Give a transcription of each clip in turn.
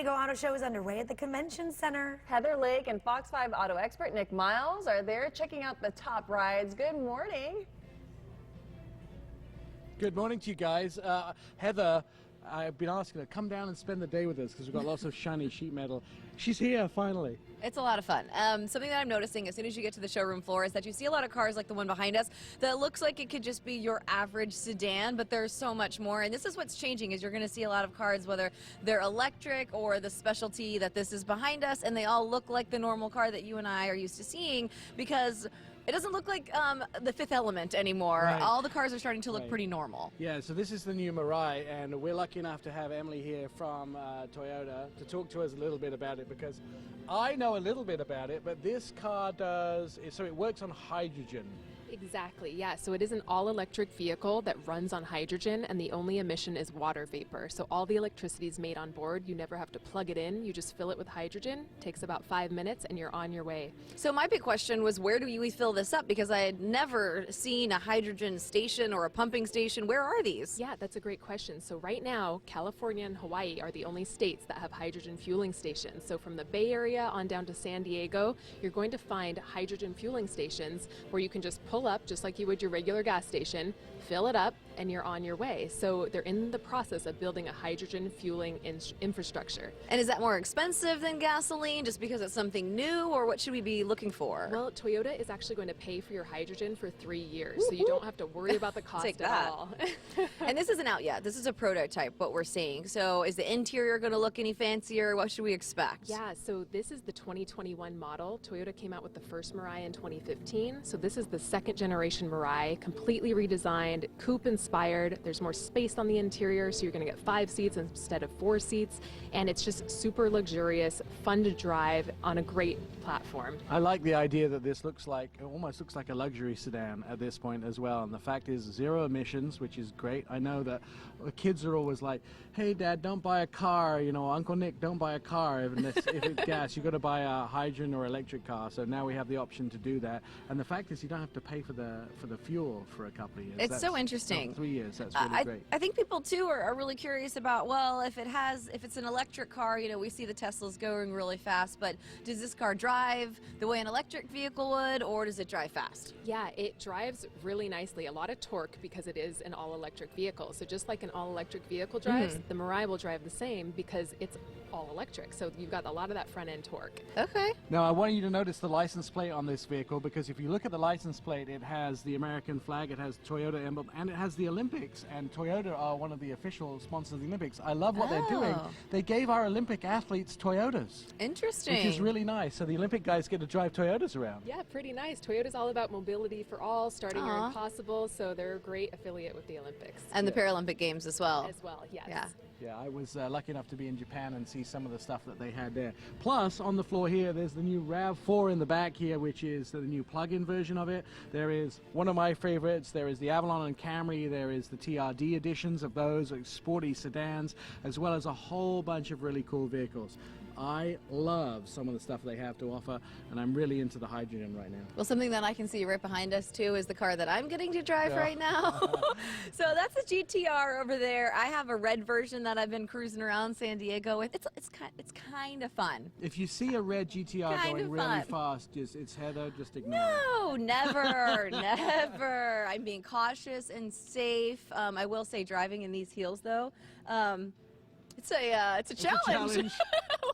Diego Auto Show is underway at the Convention Center. Heather Lake and Fox 5 auto expert Nick Miles are there checking out the top rides. Good morning. Good morning to you guys. Heather, I've been asking her, come down and spend the day with us because we've got lots of shiny sheet metal. She's here, finally. It's a lot of fun. Something that I'm noticing as soon as you get to the showroom floor is that you see a lot of cars like the one behind us that looks like it could just be your average sedan, but there's so much more. And this is what's changing, is you're going to see a lot of cars, whether they're electric or the specialty that this is behind us, and they all look like the normal car that you and I are used to seeing, because it doesn't look like the Fifth Element anymore. Right. All the cars are starting to look pretty normal. Yeah, so this is the new Mirai, and we're lucky enough to have Emily here from Toyota to talk to us a little bit about it, because I know a little bit about it, but this car does, so it works on hydrogen. Exactly, yeah. So it is an all-electric vehicle that runs on hydrogen, and the only emission is water vapor. So all the electricity is made on board. You never have to plug it in. You just fill it with hydrogen. Takes about 5 minutes, and you're on your way. So my big question was, where do we fill this up? Because I had never seen a hydrogen station or a pumping station. Where are these? Yeah, that's a great question. So right now, California and Hawaii are the only states that have hydrogen fueling stations. So from the Bay Area on down to San Diego, you're going to find hydrogen fueling stations where you can just pull up just like you would your regular gas station, fill it up, and you're on your way. So they're in the process of building a hydrogen fueling infrastructure. And is that more expensive than gasoline just because it's something new, or what should we be looking for? Well, Toyota is actually going to pay for your hydrogen for 3 years, so you don't have to worry about the cost at all. And this isn't out yet. This is a prototype, what we're seeing. So is the interior going to look any fancier? What should we expect? Yeah, so this is the 2021 model. Toyota came out with the first Mirai in 2015. So this is the second generation Mirai, completely redesigned, coupe inspired. There's more space on the interior, so you're going to get 5 seats instead of 4 seats, and it's just super luxurious, fun to drive on a great platform. I like the idea that this looks like, it almost looks like a luxury sedan at this point as well, and the fact is 0 emissions, which is great. I know that the kids are always like, hey Dad, don't buy a car, you know, Uncle Nick, don't buy a car if it's gas, you've got to buy a hydrogen or electric car. So now we have the option to do that, and the fact is you don't have to pay for the fuel for a couple of years. It's so interesting. 3 years, that's really great. I think people too are really curious about, well, if it's an electric car, you know, we see the Teslas going really fast, but does this car drive the way an electric vehicle would, or does it drive fast? Yeah, it drives really nicely, a lot of torque because it is an all-electric vehicle. So just like an all-electric vehicle drives, the Mirai will drive the same because it's all electric. So you've got a lot of that front-end torque. Okay. Now I want you to notice the license plate on this vehicle, because if you look at the license plate, it has the American flag, it has Toyota emblem, and it has the Olympics, and Toyota are one of the official sponsors of the Olympics. I love what they're doing. They gave our Olympic athletes Toyotas. Interesting. Which is really nice. So the Olympic guys get to drive Toyotas around. Yeah, pretty nice. Toyota's all about mobility for all, starting your impossible, so they're a great affiliate with the Olympics. And the Paralympic Games as well. As well, yes. Yeah. Yeah, I was lucky enough to be in Japan and see some of the stuff that they had there. Plus, on the floor here, there's the new RAV4 in the back here, which is the new plug-in version of it. There is one of my favorites. There is the Avalon and Camry. There is the TRD editions of those, like sporty sedans, as well as a whole bunch of really cool vehicles. I love some of the stuff they have to offer, and I'm really into the hydrogen right now. Well, something that I can see right behind us too is the car that I'm getting to drive right now. So that's a GTR over there. I have a red version that I've been cruising around San Diego with. It's kind of fun. If you see a red GTR going really fast, it's Heather, just ignore it. No, never, never. I'm being cautious and safe. I will say, driving in these heels though, it's a challenge.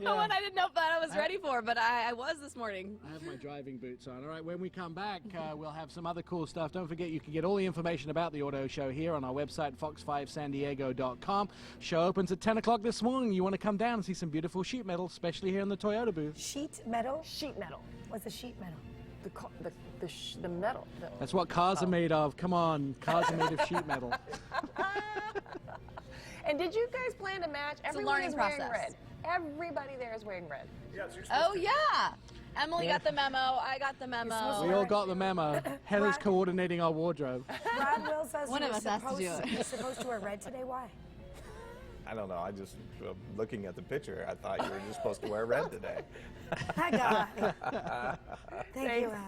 One I didn't know that I was ready for, but I was this morning. I have my driving boots on. All right, when we come back, we'll have some other cool stuff. Don't forget, you can get all the information about the auto show here on our website, fox5sandiego.com. Show opens at 10 o'clock this morning. You want to come down and see some beautiful sheet metal, especially here in the Toyota booth. Sheet metal? Sheet metal. What's a sheet metal? The metal. That's what cars are made of. Come on, cars are made of sheet metal. And did you guys plan to match? Everyone is wearing red. Everybody there is wearing red. Oh yeah. Emily got the memo. I got the memo. We all got the memo. Heather's coordinating our wardrobe. Brad Will says one of us has to do it. You're supposed to wear red today. Why? I don't know. I just, looking at the picture, I thought you were just supposed to wear red today. I got it. Thank you, Ab.